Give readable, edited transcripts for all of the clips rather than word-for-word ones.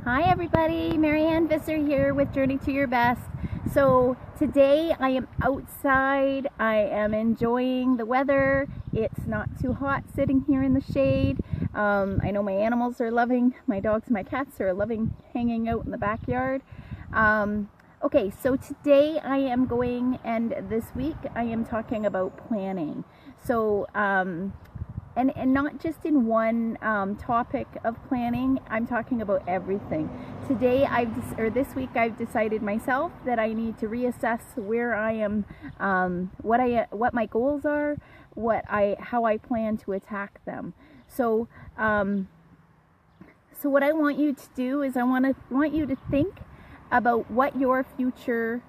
Hi everybody, Marianne Visser here with Journey to Your Best. So today I am outside, I am enjoying the weather. It's not too hot sitting here in the shade. I know my animals are loving, my dogs and my cats are loving hanging out in the backyard. Okay, so today I am going, and this week I am talking about planning. So and not just in one topic of planning. I'm talking about everything. Today, this week, I've decided myself that I need to reassess where I am, what my goals are, how I plan to attack them. So, so what I want you to do is I want you to think about what your future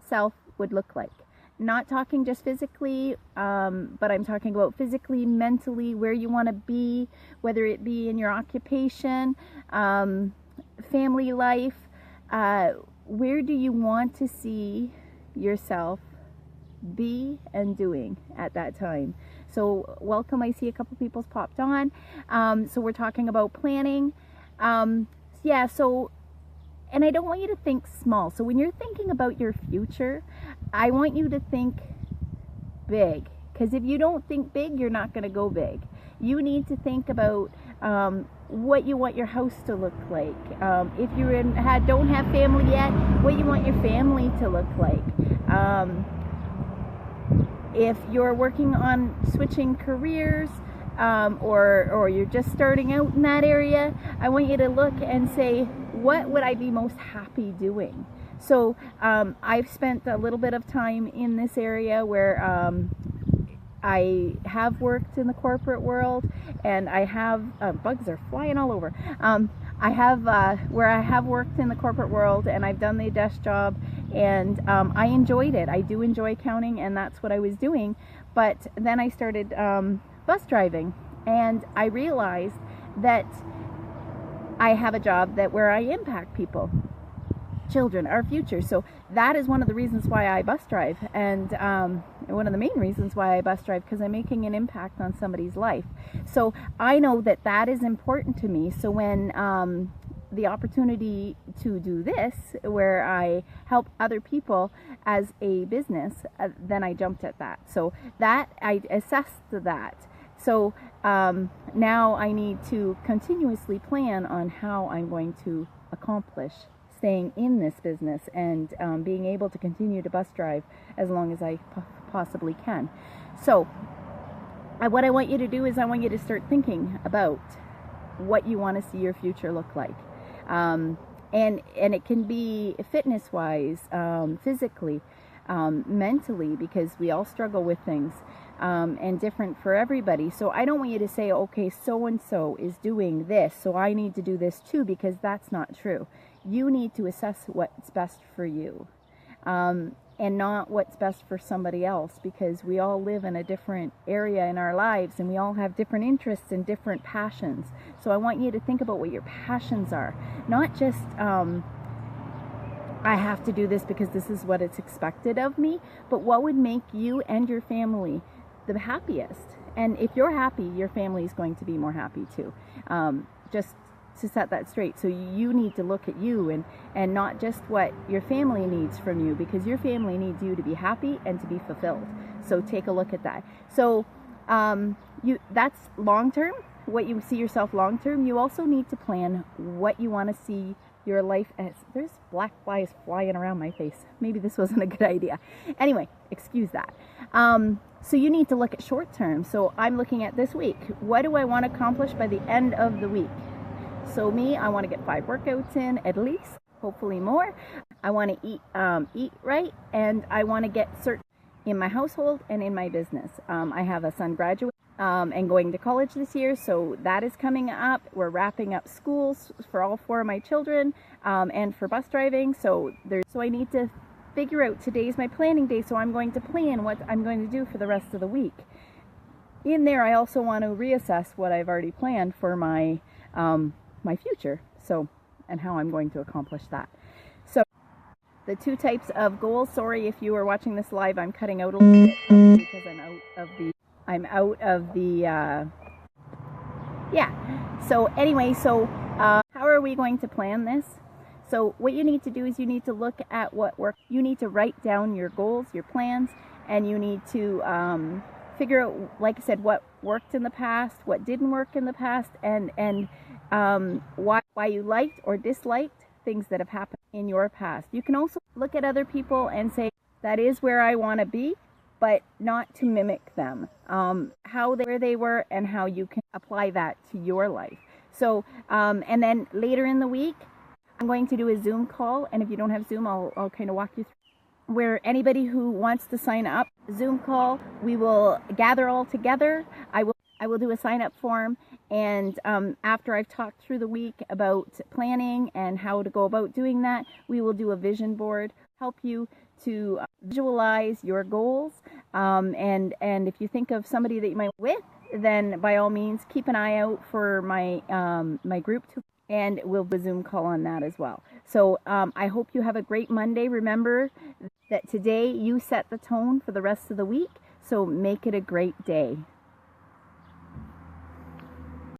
self would look like. Not talking just physically, but I'm talking about physically, mentally, where you want to be, whether it be in your occupation, family life. Where do you want to see yourself be and doing at that time? So welcome, I see a couple people's popped on. So we're talking about planning. Yeah, so and I don't want you to think small. So when you're thinking about your future, I want you to think big. Because if you don't think big, you're not going to go big. You need to think about what you want your house to look like. If you don't have family yet, what you want your family to look like. If you're working on switching careers, or you're just starting out in that area, I want you to look and say, what would I be most happy doing? So I've spent a little bit of time in this area where I have worked in the corporate world, and I have bugs are flying all over. I have where I have worked in the corporate world, and I've done the desk job, and I enjoyed it. I do enjoy accounting, and that's what I was doing. But then I started bus driving, and I realized that I have a job where I impact people, children, our future. So that is one of the reasons why I bus drive, and one of the main reasons why I bus drive, because I'm making an impact on somebody's life. So I know that that is important to me. So when the opportunity to do this, where I help other people as a business, then I jumped at that. So that I assessed that. So now I need to continuously plan on how I'm going to accomplish staying in this business and being able to continue to bus drive as long as I possibly can. So what I want you to do is I want you to start thinking about what you want to see your future look like. And it can be fitness-wise, physically, mentally, because we all struggle with things, and different for everybody. So I don't want you to say, okay, so-and-so is doing this, so I need to do this too, because that's not true. You need to assess what's best for you, and not what's best for somebody else, because we all live in a different area in our lives, and we all have different interests and different passions. So I want you to think about what your passions are, not just I have to do this because this is what it's expected of me, but what would make you and your family the happiest. And if you're happy, your family is going to be more happy too. Just to set that straight. So you need to look at you and not just what your family needs from you, because your family needs you to be happy and to be fulfilled. So take a look at that. So that's long term, what you see yourself long term. You also need to plan what you want to see your life as. There's black flies flying around my face. Maybe this wasn't a good idea. Anyway, excuse that. So you need to look at short term. So I'm looking at this week. What do I want to accomplish by the end of the week? So me, I want to get 5 workouts in at least, hopefully more. I want to eat right, and I want to get certain in my household and in my business. I have a son graduating and going to college this year, so that is coming up. We're wrapping up schools for all 4 of my children, and for bus driving. So I need to figure out, today's my planning day, so I'm going to plan what I'm going to do for the rest of the week. In there, I also want to reassess what I've already planned for my my future, so, and how I'm going to accomplish that. So the 2 types of goals, sorry if you are watching this live, I'm cutting out a little bit because I'm out of the yeah. So anyway, so how How are we going to plan this? So what you need to do is you need to look at what worked. You need to write down your goals, your plans, and you need to figure out, like I said, what worked in the past, what didn't work in the past, and why you liked or disliked things that have happened in your past. You can also look at other people and say, that is where I want to be, but not to mimic them. Where they were and how you can apply that to your life. So, and then later in the week, I'm going to do a Zoom call, and if you don't have Zoom, I'll kind of walk you through, where anybody who wants to sign up, Zoom call, we will gather all together. I will do a sign up form, and after I've talked through the week about planning and how to go about doing that, we will do a vision board, help you to visualize your goals, and if you think of somebody that you might with, then by all means keep an eye out for my my group, and we'll do a Zoom call on that as well. So I hope you have a great Monday. Remember that today you set the tone for the rest of the week, so make it a great day.